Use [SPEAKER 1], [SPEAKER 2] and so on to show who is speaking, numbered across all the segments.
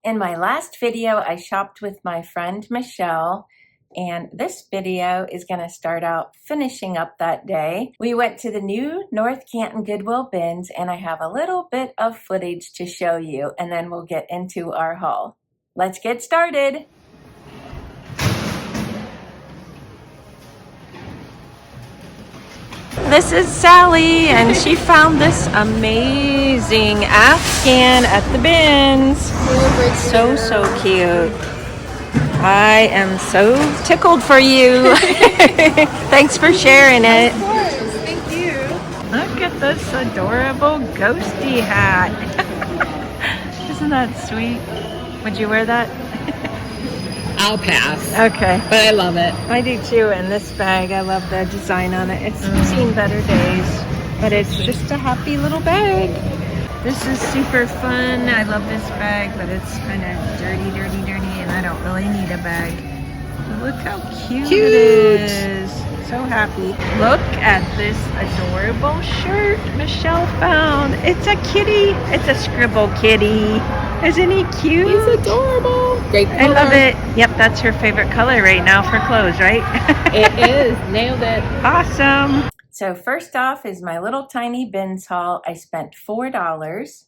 [SPEAKER 1] In my last video, I shopped with my friend Michelle, and this video is going to start out finishing up that day. We went to the new North Canton Goodwill bins, and I have a little bit of footage to show you, and then we'll get into our haul. Let's get started. This is Sally, and she found this amazing Afghan at the bins. So cute. I am so tickled for you. Thanks for sharing it.
[SPEAKER 2] Of course, thank you.
[SPEAKER 1] Look at this adorable ghosty hat. Isn't that sweet? Would you wear that?
[SPEAKER 2] I'll pass.
[SPEAKER 1] Okay.
[SPEAKER 2] But I love it.
[SPEAKER 1] I do too, and this bag, I love the design on it. It's seen better days, but it's just a happy little bag. This is super fun. I love this bag, but it's kind of dirty, and I don't really need a bag. But look how cute it is. So happy. Look at this adorable shirt Michelle found. It's a kitty. It's a scribble kitty. Isn't he cute?
[SPEAKER 2] He's adorable. Great color.
[SPEAKER 1] I love it. Yep, that's her favorite color right now for clothes, right?
[SPEAKER 2] It is. Nailed it.
[SPEAKER 1] Awesome. So first off is my little tiny bins haul. I spent $4.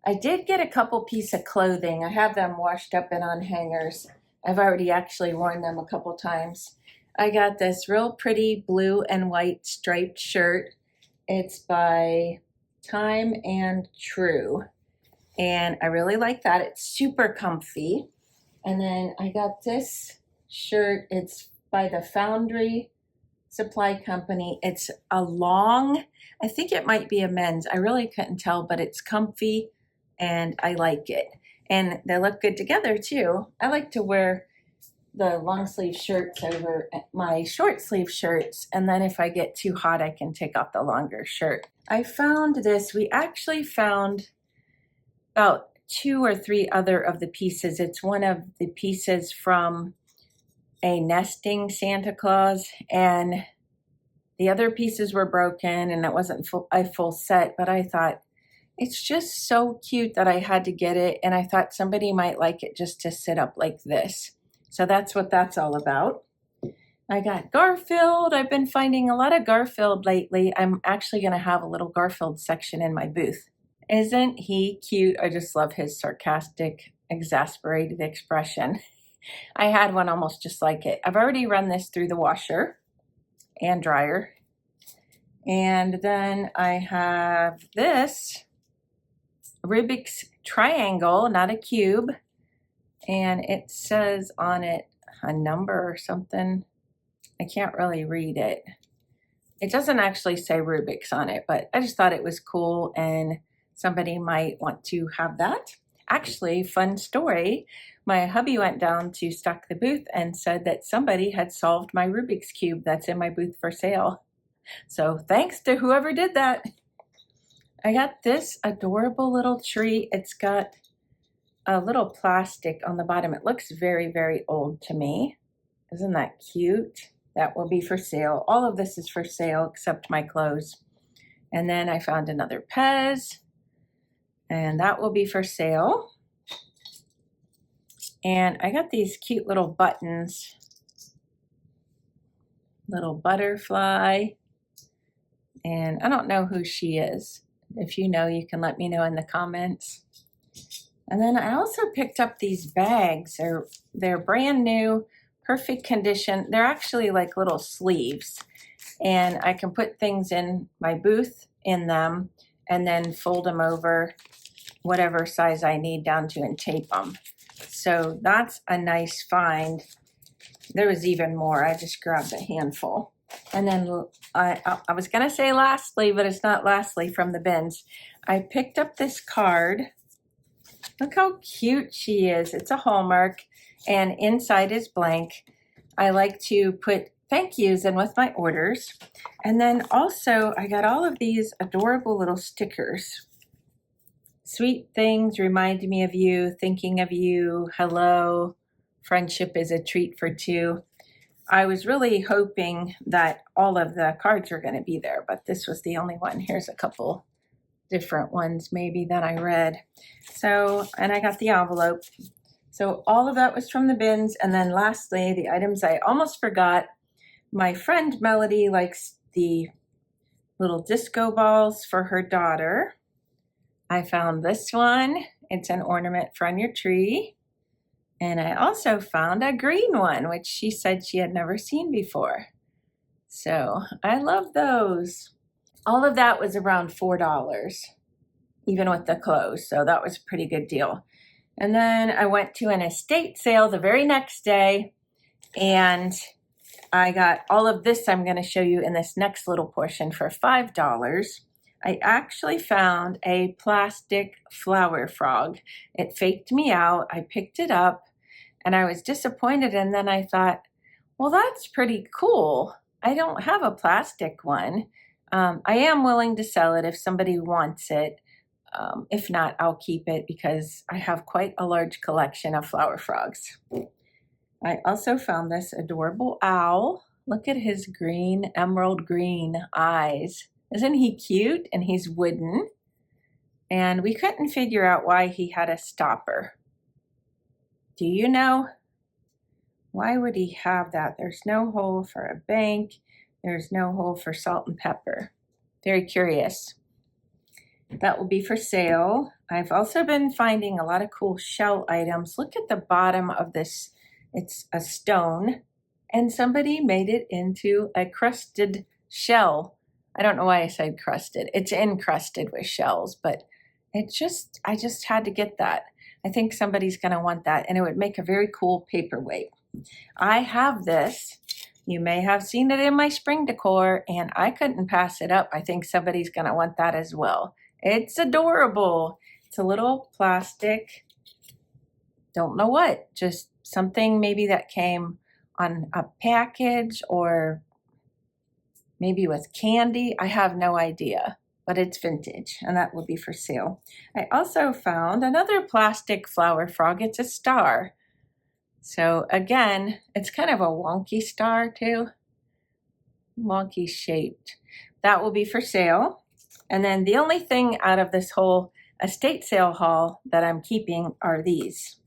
[SPEAKER 1] I did get a couple pieces of clothing. I have them washed up and on hangers. I've already actually worn them a couple times. I got this real pretty blue and white striped shirt. It's by Time and True. And I really like that. It's super comfy. And then I got this shirt. It's by the Foundry Supply Company. It's a long, I think it might be a men's. I really couldn't tell, but it's comfy and I like it. And they look good together too. I like to wear the long sleeve shirts over my short sleeve shirts, and then if I get too hot I can take off the longer shirt. I found this. We actually found about 2 or 3 other of the pieces. It's one of the pieces from a nesting Santa Claus, and the other pieces were broken and it wasn't a full set, but I thought it's just so cute that I had to get it, and I thought somebody might like it just to sit up like this. So that's what that's all about. I got Garfield. I've been finding a lot of Garfield lately. I'm actually going to have a little Garfield section in my booth. Isn't he cute? I just love his sarcastic, exasperated expression. I had one almost just like it. I've already run this through the washer and dryer. And then I have this Rubik's triangle, not a cube. And it says on it a number or something. I can't really read it. It doesn't actually say Rubik's on it, but I just thought it was cool and somebody might want to have that. Actually, fun story. My hubby went down to stock the booth and said that somebody had solved my Rubik's Cube that's in my booth for sale. So thanks to whoever did that. I got this adorable little tree. It's got a little plastic on the bottom. It looks very old to me. Isn't that cute? That will be for sale. All of this is for sale except my clothes. And then I found another Pez, and that will be for sale. And I got these cute little buttons. Little butterfly. And I don't know who she is. If you know, you can let me know in the comments. And then I also picked up these bags. They're brand new, perfect condition. They're actually like little sleeves. And I can put things in my booth in them and then fold them over whatever size I need down to and tape them. So that's a nice find. There was even more. I just grabbed a handful. And then I was going to say lastly, but it's not lastly from the bins. I picked up this card. Look how cute she is. It's a Hallmark and inside is blank. I like to put thank yous in with my orders. And then also I got all of these adorable little stickers. Sweet things remind me of you, thinking of you, hello, friendship is a treat for two. I was really hoping that all of the cards were going to be there, but this was the only one. Here's a couple different ones maybe that I read. So, and I got the envelope. So all of that was from the bins. And then lastly, the items I almost forgot. My friend Melody likes the little disco balls for her daughter. I found this one. It's an ornament for on your tree. And I also found a green one, which she said she had never seen before. So I love those. All of that was around $4, even with the clothes. So that was a pretty good deal. And then I went to an estate sale the very next day, and I got all of this I'm going to show you in this next little portion for $5. I actually found a plastic flower frog. It faked me out. I picked it up and I was disappointed. And then I thought, well, that's pretty cool. I don't have a plastic one. I am willing to sell it if somebody wants it. If not, I'll keep it because I have quite a large collection of flower frogs. I also found this adorable owl. Look at his green, emerald green eyes. Isn't he cute? And he's wooden. And we couldn't figure out why he had a stopper. Do you know? Why would he have that? There's no hole for a bank. There's no hole for salt and pepper. Very curious. That will be for sale. I've also been finding a lot of cool shell items. Look at the bottom of this. It's a stone, and somebody made it into a crusted shell. I don't know why I said crusted. It's encrusted with shells, but I just had to get that. I think somebody's going to want that, and it would make a very cool paperweight. I have this. You may have seen it in my spring decor, and I couldn't pass it up. I think somebody's going to want that as well. It's adorable. It's a little plastic, don't know what, just something maybe that came on a package or maybe with candy. I have no idea, but it's vintage and that will be for sale. I also found another plastic flower frog. It's a star. So again, it's kind of a wonky star too. Wonky shaped. That will be for sale. And then the only thing out of this whole estate sale haul that I'm keeping are these.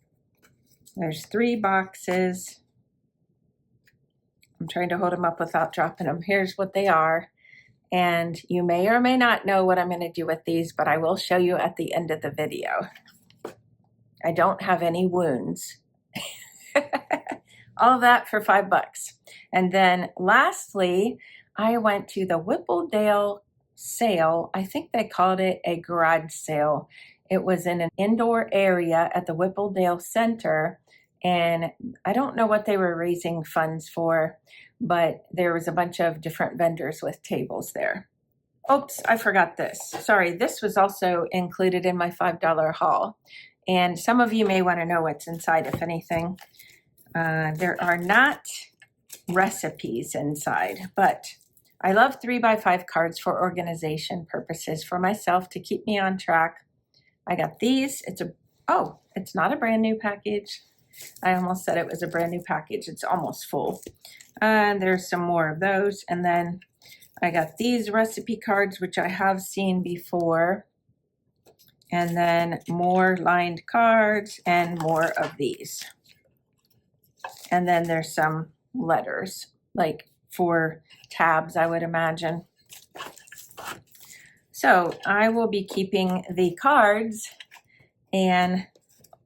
[SPEAKER 1] There's 3 boxes. I'm trying to hold them up without dropping them. Here's what they are. And you may or may not know what I'm going to do with these, but I will show you at the end of the video. I don't have any wounds. All of that for $5. And then lastly, I went to the Whippledale sale. I think they called it a garage sale. It was in an indoor area at the Whippledale Center, and I don't know what they were raising funds for, but there was a bunch of different vendors with tables there. Oops, I forgot this. Sorry, this was also included in my $5 haul, and some of you may want to know what's inside, if anything. There are not recipes inside, but I love 3x5 cards for organization purposes for myself to keep me on track. I got these. It's not a brand new package. I almost said it was a brand new package. It's almost full. There's some more of those. And then I got these recipe cards, which I have seen before. And then more lined cards and more of these. And then there's some letters, like for tabs, I would imagine. So I will be keeping the cards and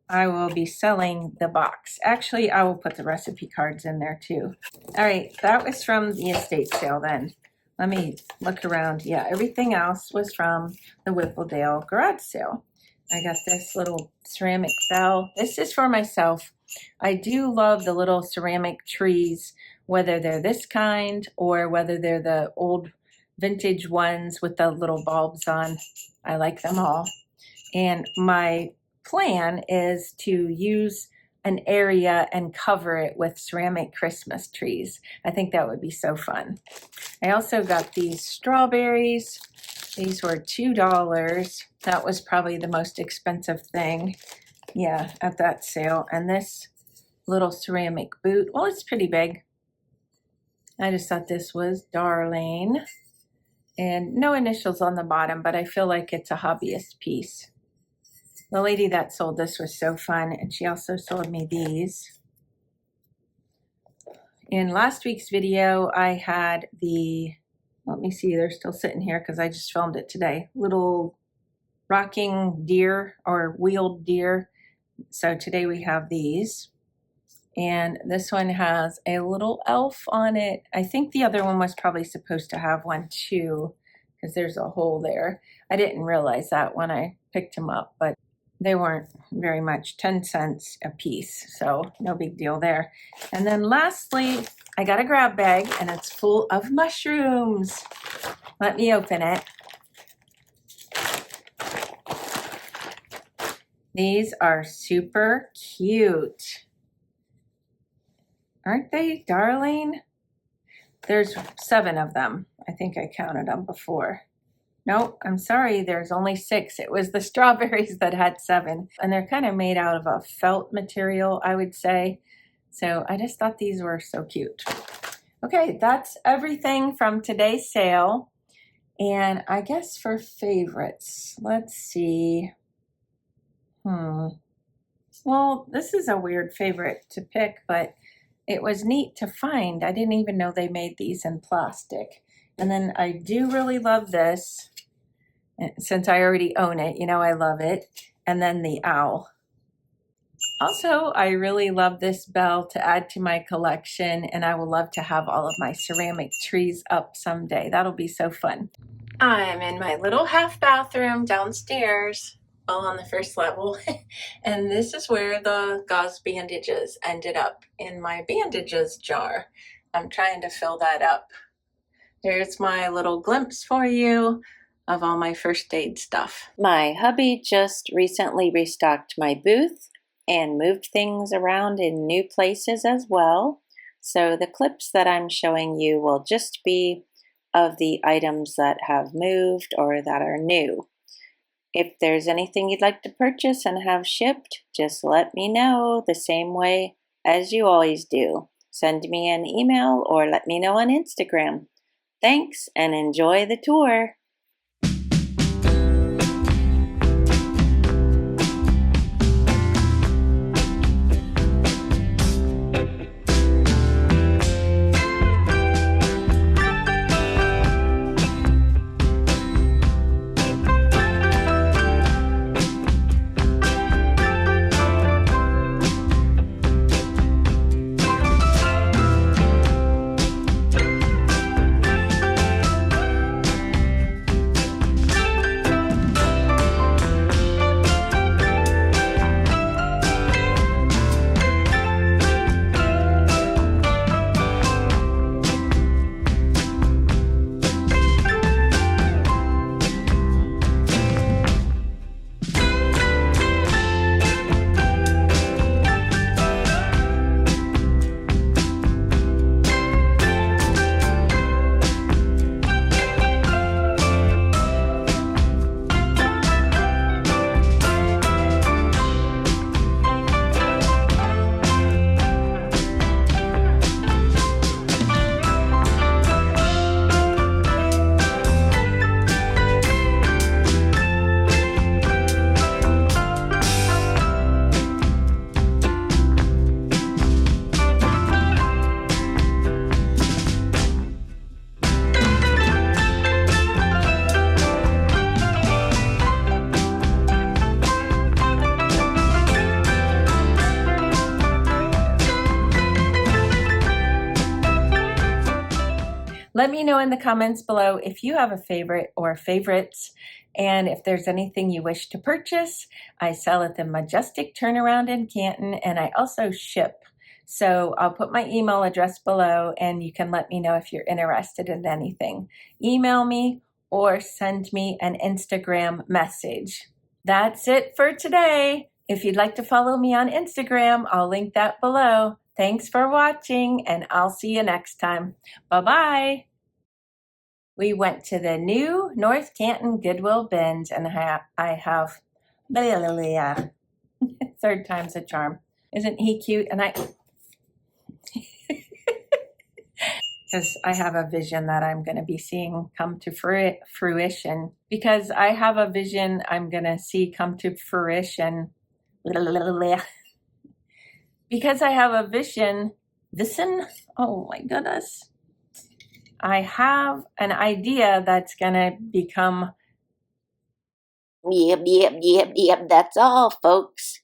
[SPEAKER 1] I will be selling the box. Actually, I will put the recipe cards in there too. All right, that was from the estate sale then. Let me look around. Yeah, everything else was from the Whippledale garage sale. I got this little ceramic bell. This is for myself. I do love the little ceramic trees, whether they're this kind or whether they're the old vintage ones with the little bulbs on. I like them all. And my plan is to use an area and cover it with ceramic Christmas trees. I think that would be so fun. I also got these strawberries. These were $2. That was probably the most expensive thing, yeah, at that sale. And this little ceramic boot, well, it's pretty big. I just thought this was darling. And no initials on the bottom, but I feel like it's a hobbyist piece. The lady that sold this was so fun, and she also sold me these. In last week's video, I had the, let me see, they're still sitting here because I just filmed it today, little rocking deer or wheeled deer. So today we have these. And this one has a little elf on it. I think the other one was probably supposed to have one too, because there's a hole there. I didn't realize that when I picked them up, but they weren't very much, 10 cents a piece, so no big deal there. And then lastly, I got a grab bag and it's full of mushrooms. Let me open it. These are super cute. Aren't they darling? There's 7 of them. I think I counted them before. Nope, I'm sorry, there's only 6. It was the strawberries that had 7. And they're kind of made out of a felt material, I would say. So I just thought these were so cute. Okay, that's everything from today's sale. And I guess for favorites, let's see. Well, this is a weird favorite to pick, but it was neat to find. I didn't even know they made these in plastic. And then I do really love this. Since I already own it, you know I love it. And then the owl. Also, I really love this bell to add to my collection, and I will love to have all of my ceramic trees up someday. That'll be so fun. I'm in my little half bathroom downstairs, all on the first level. And this is where the gauze bandages ended up, in my bandages jar. I'm trying to fill that up. There's my little glimpse for you of all my first aid stuff. My hubby just recently restocked my booth and moved things around in new places as well. So the clips that I'm showing you will just be of the items that have moved or that are new. If there's anything you'd like to purchase and have shipped, just let me know the same way as you always do. Send me an email or let me know on Instagram. Thanks and enjoy the tour. Let me know in the comments below if you have a favorite or favorites, and if there's anything you wish to purchase. I sell at the Majestic Turnaround in Canton, and I also ship. So I'll put my email address below, and you can let me know if you're interested in anything. Email me or send me an Instagram message. That's it for today. If you'd like to follow me on Instagram, I'll link that below. Thanks for watching, and I'll see you next time. Bye-bye. We went to the new North Canton Goodwill bins, and I have third time's a charm. Isn't he cute? And because I have a vision that I'm going to be seeing come to fruition. Because I have a vision I'm going to see come to fruition. Because I have a vision, oh my goodness. I have an idea that's going to become.
[SPEAKER 3] Yep, that's all, folks.